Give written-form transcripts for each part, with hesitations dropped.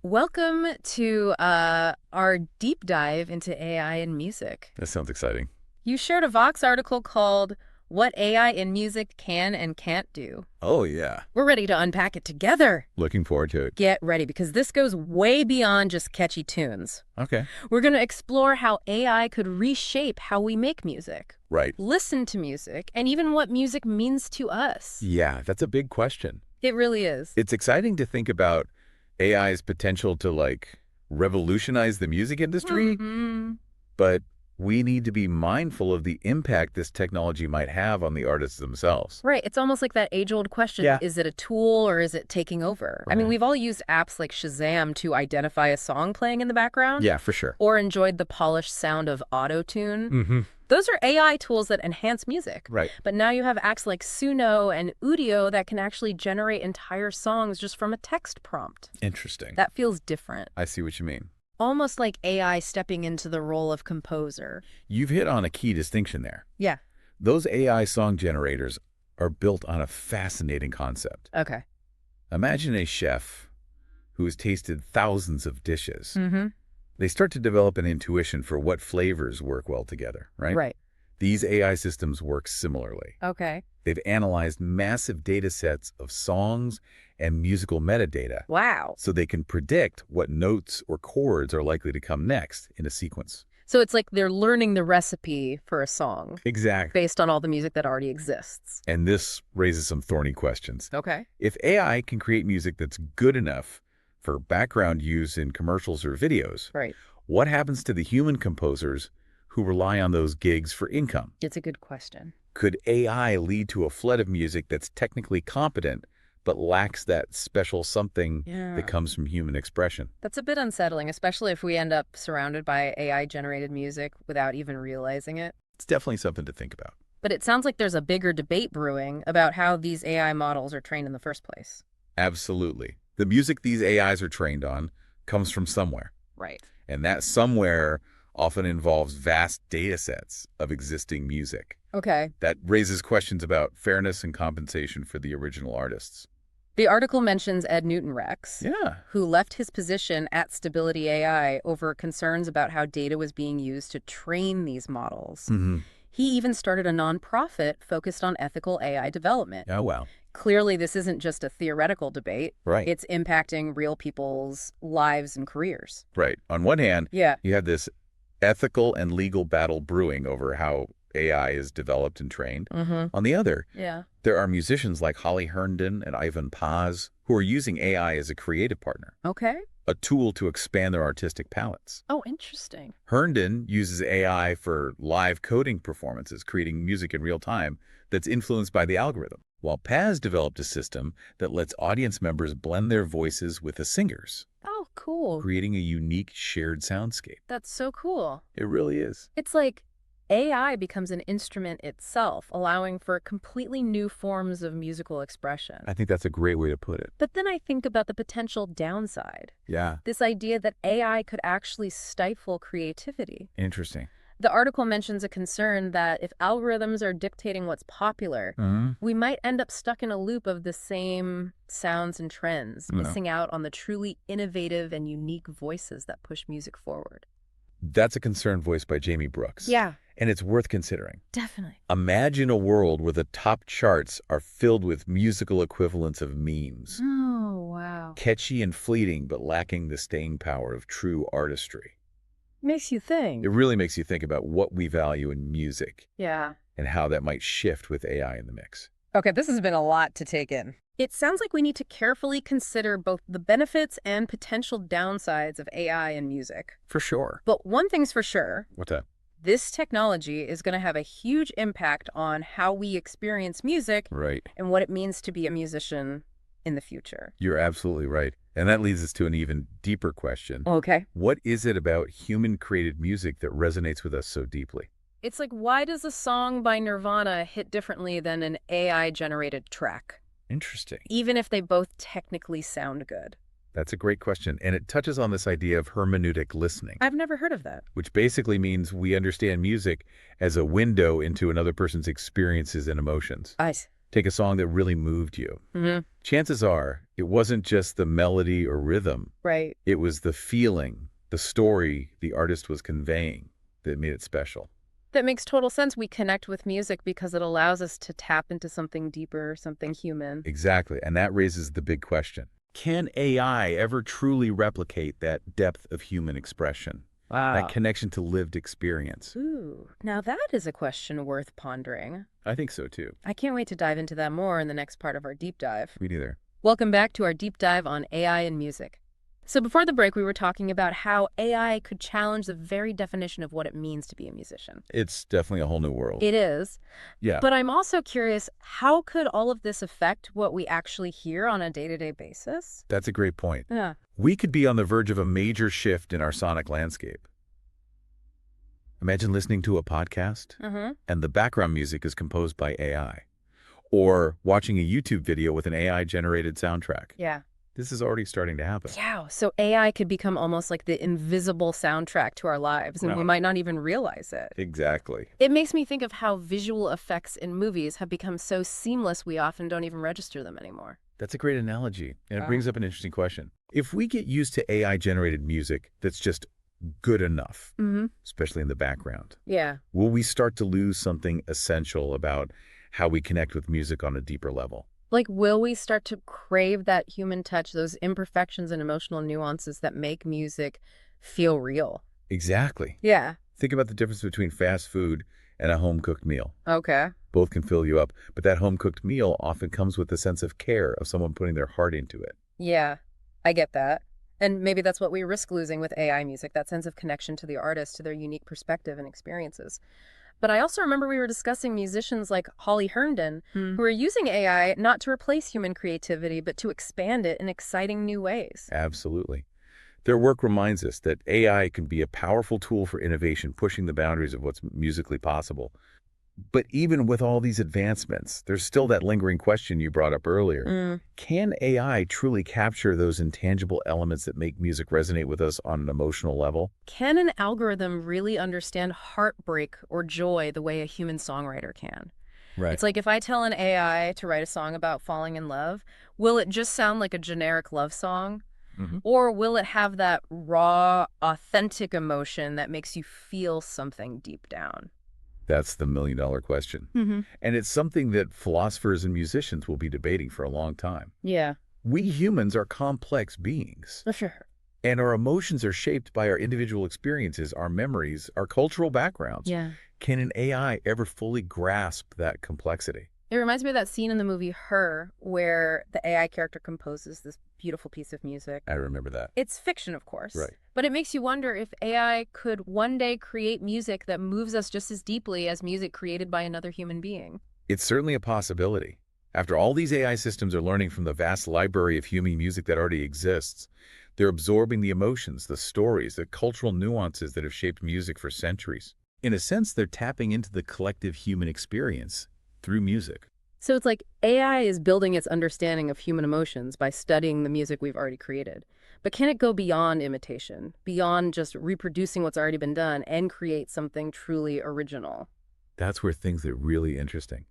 Welcome to our deep dive into AI in music. That sounds exciting. You shared a Vox article called What AI in Music Can and Can't Do. Oh, yeah. We're ready to unpack it together. Looking forward to it. Get ready, because this goes way beyond just catchy tunes. Okay. We're going to explore how AI could reshape how we make music, Right. listen to music, and even what music means to us. Yeah, that's a big question. It really is. It's exciting to think about AI's potential to, revolutionize the music industry, but we need to be mindful of the impact this technology might have on the artists themselves. Right. It's almost like that age-old question. Yeah. Is it a tool or is it taking over? I mean, Right. we've all used apps like Shazam to identify a song playing in the background. Yeah, for sure. Or enjoyed the polished sound of auto-tune. Mm-hmm. Those are AI tools that enhance music. Right. But now you have apps like Suno and Udio that can actually generate entire songs just from a text prompt. Interesting. That feels different. I see what you mean. Almost like AI stepping into the role of composer. You've hit on a key distinction there. Yeah. Those AI song generators are built on a fascinating concept. Okay. Imagine a chef who has tasted thousands of dishes. Mm-hmm. They start to develop an intuition for what flavors work well together, right? Right. These AI systems work similarly. Okay. They've analyzed massive data sets of songs and musical metadata, Wow. so they can predict what notes or chords are likely to come next in a sequence. So it's like they're learning the recipe for a song Exactly. based on all the music that already exists. And this raises some thorny questions. Okay. If AI can create music that's good enough for background use in commercials or videos, Right. what happens to the human composers who rely on those gigs for income? It's a good question. Could AI lead to a flood of music that's technically competent but lacks that special something that comes from human expression? That's a bit unsettling, especially if we end up surrounded by AI-generated music without even realizing it. It's definitely something to think about. But it sounds like there's a bigger debate brewing about how these AI models are trained in the first place. Absolutely. The music these AIs are trained on comes from somewhere, Right. and that somewhere often involves vast data sets of existing music. Okay. That raises questions about fairness and compensation for the original artists. The article mentions Ed Newton-Rex, Yeah. who left his position at Stability AI over concerns about how data was being used to train these models. Mm-hmm. He even started a nonprofit focused on ethical AI development. Oh, wow. Clearly, this isn't just a theoretical debate. Right. It's impacting real people's lives and careers. Right. On one hand, Yeah. you have this ethical and legal battle brewing over how AI is developed and trained. Mm-hmm. On the other, Yeah. there are musicians like Holly Herndon and Ivan Paz who are using AI as a creative partner, Okay. a tool to expand their artistic palettes. Oh, interesting. Herndon uses AI for live coding performances, creating music in real time that's influenced by the algorithm, while Paz developed a system that lets audience members blend their voices with the singers, Oh, cool. creating a unique shared soundscape. That's so cool. It really is. It's like AI becomes an instrument itself, allowing for completely new forms of musical expression. I think that's a great way to put it. But then I think about the potential downside. Yeah. This idea that AI could actually stifle creativity. Interesting. The article mentions a concern that if algorithms are dictating what's popular, we might end up stuck in a loop of the same sounds and trends, No. missing out on the truly innovative and unique voices that push music forward. That's a concern voiced by Jamie Brooks. Yeah, And it's worth considering. definitely. Imagine a world where the top charts are filled with musical equivalents of memes. Oh, wow. Catchy and fleeting, but lacking the staying power of true artistry. Makes you think. It really makes you think about what we value in music Yeah. and how that might shift with AI in the mix. Okay, this has been a lot to take in. It sounds like we need to carefully consider both the benefits and potential downsides of AI in music. For sure. But one thing's for sure, What's that? this technology is going to have a huge impact on how we experience music Right. and what it means to be a musician in the future. You're absolutely right. And that leads us to an even deeper question. Okay. What is it about human-created music that resonates with us so deeply? It's like, why does a song by Nirvana hit differently than an AI-generated track, Interesting. even if they both technically sound good? That's a great question. And it touches on this idea of hermeneutic listening, I've never heard of that. which basically means we understand music as a window into another person's experiences and emotions. Take a song that really moved you. Chances are it wasn't just the melody or rhythm. Right. It was the feeling, the story the artist was conveying that made it special. That makes total sense. We connect with music because it allows us to tap into something deeper, something human. Exactly. And that raises the big question. Can AI ever truly replicate that depth of human expression? That connection to lived experience? Ooh, now that is a question worth pondering. I think so too. I can't wait to dive into that more in the next part of our deep dive. Me neither. Welcome back to our deep dive on AI and music. So before the break, we were talking about how AI could challenge the very definition of what it means to be a musician. It's definitely a whole new world. It is. Yeah. But I'm also curious, how could all of this affect what we actually hear on a day-to-day basis? That's a great point. Yeah. We could be on the verge of a major shift in our sonic landscape. Imagine listening to a podcast and the background music is composed by AI. Or watching a YouTube video with an AI-generated soundtrack. Yeah. This is already starting to happen. Yeah, so AI could become almost like the invisible soundtrack to our lives, and we might not even realize it. Exactly. It makes me think of how visual effects in movies have become so seamless we often don't even register them anymore. That's a great analogy, and it brings up an interesting question. If we get used to AI-generated music that's just good enough, especially in the background, will we start to lose something essential about how we connect with music on a deeper level? Like, will we start to crave that human touch, those imperfections and emotional nuances that make music feel real? Exactly. Yeah. Think about the difference between fast food and a home-cooked meal. Okay. Both can fill you up, but that home-cooked meal often comes with a sense of care of someone putting their heart into it. Yeah, I get that. And maybe that's what we risk losing with AI music, that sense of connection to the artist, to their unique perspective and experiences. But I also remember we were discussing musicians like Holly Herndon, who are using AI not to replace human creativity, but to expand it in exciting new ways. Absolutely. Their work reminds us that AI can be a powerful tool for innovation, pushing the boundaries of what's musically possible. But even with all these advancements, there's still that lingering question you brought up earlier. Can AI truly capture those intangible elements that make music resonate with us on an emotional level? Can an algorithm really understand heartbreak or joy the way a human songwriter can? Right. It's like if I tell an AI to write a song about falling in love, will it just sound like a generic love song? Or will it have that raw, authentic emotion that makes you feel something deep down? That's the million-dollar question. And it's something that philosophers and musicians will be debating for a long time. Yeah. We humans are complex beings. For sure. And our emotions are shaped by our individual experiences, our memories, our cultural backgrounds. Yeah. Can an AI ever fully grasp that complexity? It reminds me of that scene in the movie Her, where the AI character composes this beautiful piece of music. I remember that. It's fiction, of course. Right. But it makes you wonder if AI could one day create music that moves us just as deeply as music created by another human being. It's certainly a possibility. After all these AI systems are learning from the vast library of human music that already exists, they're absorbing the emotions, the stories, the cultural nuances that have shaped music for centuries. In a sense, they're tapping into the collective human experience through music. So it's like AI is building its understanding of human emotions by studying the music we've already created. But can it go beyond imitation, beyond just reproducing what's already been done and create something truly original? That's where things get really interesting.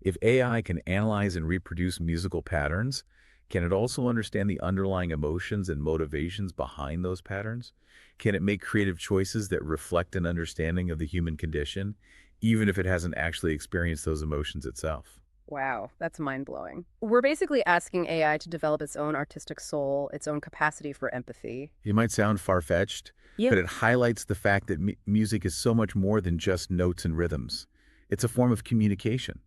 If AI can analyze and reproduce musical patterns, can it also understand the underlying emotions and motivations behind those patterns? Can it make creative choices that reflect an understanding of the human condition, even if it hasn't actually experienced those emotions itself? Wow, that's mind-blowing. We're basically asking AI to develop its own artistic soul, its own capacity for empathy. It might sound far-fetched, but it highlights the fact that music is so much more than just notes and rhythms. It's a form of communication,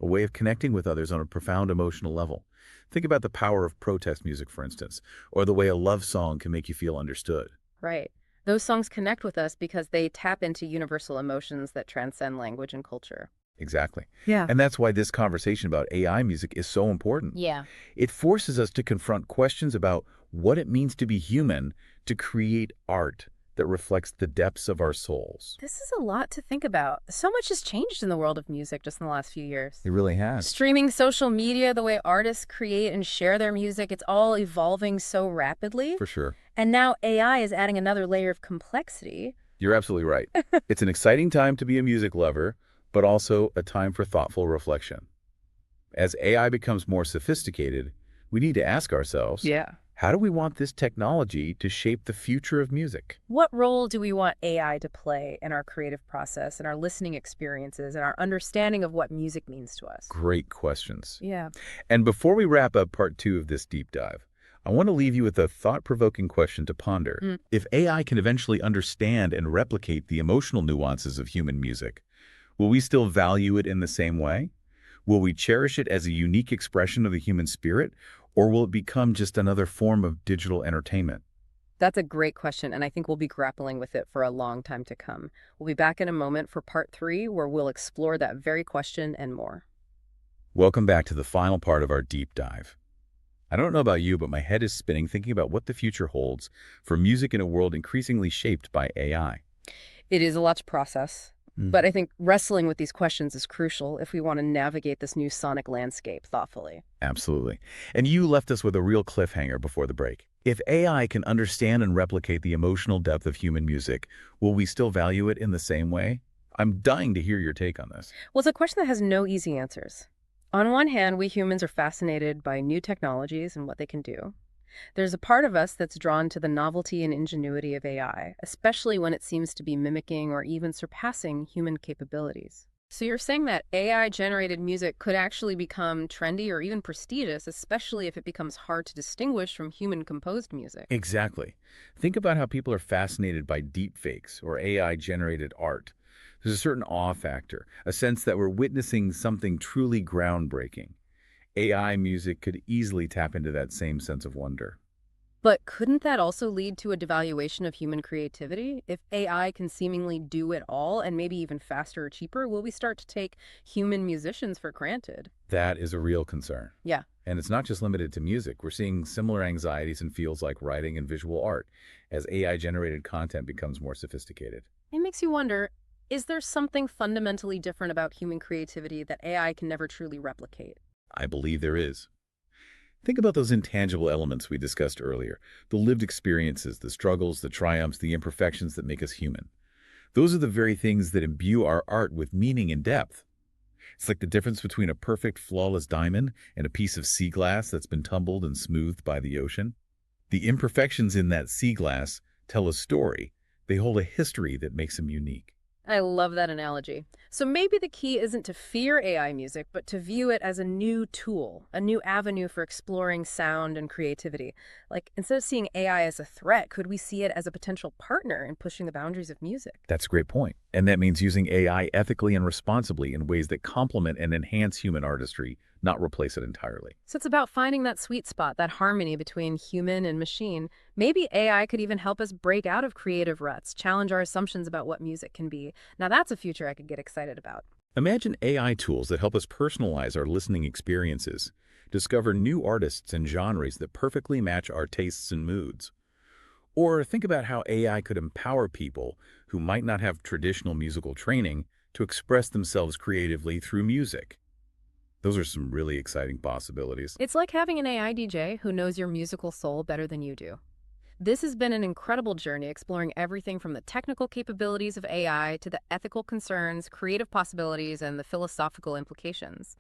a way of connecting with others on a profound emotional level. Think about the power of protest music, for instance, or the way a love song can make you feel understood. Right. Those songs connect with us because they tap into universal emotions that transcend language and culture. Exactly. Yeah. And that's why this conversation about AI music is so important. Yeah. It forces us to confront questions about what it means to be human, to create art that reflects the depths of our souls. This is a lot to think about. So much has changed in the world of music just in the last few years. It really has. Streaming, social media, the way artists create and share their music, it's all evolving so rapidly. For sure. And now AI is adding another layer of complexity. You're absolutely right. It's an exciting time to be a music lover, but also a time for thoughtful reflection. As AI becomes more sophisticated, we need to ask ourselves, Yeah. how do we want this technology to shape the future of music? What role do we want AI to play in our creative process, in our listening experiences, and our understanding of what music means to us? Great questions. Yeah. And before we wrap up part 2 of this deep dive, I want to leave you with a thought-provoking question to ponder. Mm. If AI can eventually understand and replicate the emotional nuances of human music, will we still value it in the same way? Will we cherish it as a unique expression of the human spirit, or will it become just another form of digital entertainment? That's a great question, and I think we'll be grappling with it for a long time to come. We'll be back in a moment for part 3, where we'll explore that very question and more. Welcome back to the final part of our deep dive. I don't know about you, but my head is spinning thinking about what the future holds for music in a world increasingly shaped by AI. It is a lot to process, but I think wrestling with these questions is crucial if we want to navigate this new sonic landscape thoughtfully. Absolutely. And you left us with a real cliffhanger before the break. If AI can understand and replicate the emotional depth of human music, will we still value it in the same way? I'm dying to hear your take on this. Well, it's a question that has no easy answers. On one hand, we humans are fascinated by new technologies and what they can do. There's a part of us that's drawn to the novelty and ingenuity of AI, especially when it seems to be mimicking or even surpassing human capabilities. So you're saying that AI-generated music could actually become trendy or even prestigious, especially if it becomes hard to distinguish from human-composed music. Exactly. Think about how people are fascinated by deepfakes or AI-generated art. There's a certain awe factor, a sense that we're witnessing something truly groundbreaking. AI music could easily tap into that same sense of wonder. But couldn't that also lead to a devaluation of human creativity? If AI can seemingly do it all, and maybe even faster or cheaper, will we start to take human musicians for granted? That is a real concern. Yeah. And it's not just limited to music. We're seeing similar anxieties in fields like writing and visual art as AI-generated content becomes more sophisticated. It makes you wonder, is there something fundamentally different about human creativity that AI can never truly replicate? I believe there is. Think about those intangible elements we discussed earlier, the lived experiences, the struggles, the triumphs, the imperfections that make us human. Those are the very things that imbue our art with meaning and depth. It's like the difference between a perfect, flawless diamond and a piece of sea glass that's been tumbled and smoothed by the ocean. The imperfections in that sea glass tell a story. They hold a history that makes them unique. I love that analogy. So maybe the key isn't to fear AI music, but to view it as a new tool, a new avenue for exploring sound and creativity. Like, instead of seeing AI as a threat, could we see it as a potential partner in pushing the boundaries of music? That's a great point. And that means using AI ethically and responsibly in ways that complement and enhance human artistry, not replace it entirely. So it's about finding that sweet spot, that harmony between human and machine. Maybe AI could even help us break out of creative ruts, challenge our assumptions about what music can be. Now that's a future I could get excited about. Imagine AI tools that help us personalize our listening experiences, discover new artists and genres that perfectly match our tastes and moods. Or think about how AI could empower people who might not have traditional musical training to express themselves creatively through music. Those are some really exciting possibilities. It's like having an AI DJ who knows your musical soul better than you do. This has been an incredible journey exploring everything from the technical capabilities of AI to the ethical concerns, creative possibilities, and the philosophical implications.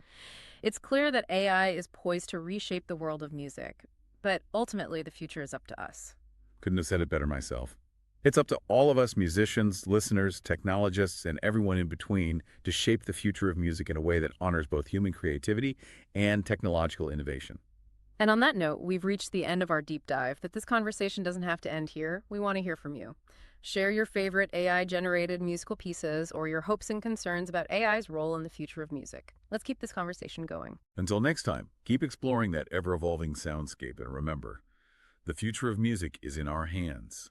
It's clear that AI is poised to reshape the world of music, but ultimately the future is up to us. Couldn't have said it better myself. It's up to all of us musicians, listeners, technologists, and everyone in between to shape the future of music in a way that honors both human creativity and technological innovation. And on that note, we've reached the end of our deep dive, but this conversation doesn't have to end here. We want to hear from you. Share your favorite AI-generated musical pieces or your hopes and concerns about AI's role in the future of music. Let's keep this conversation going. Until next time, keep exploring that ever-evolving soundscape, and remember, the future of music is in our hands.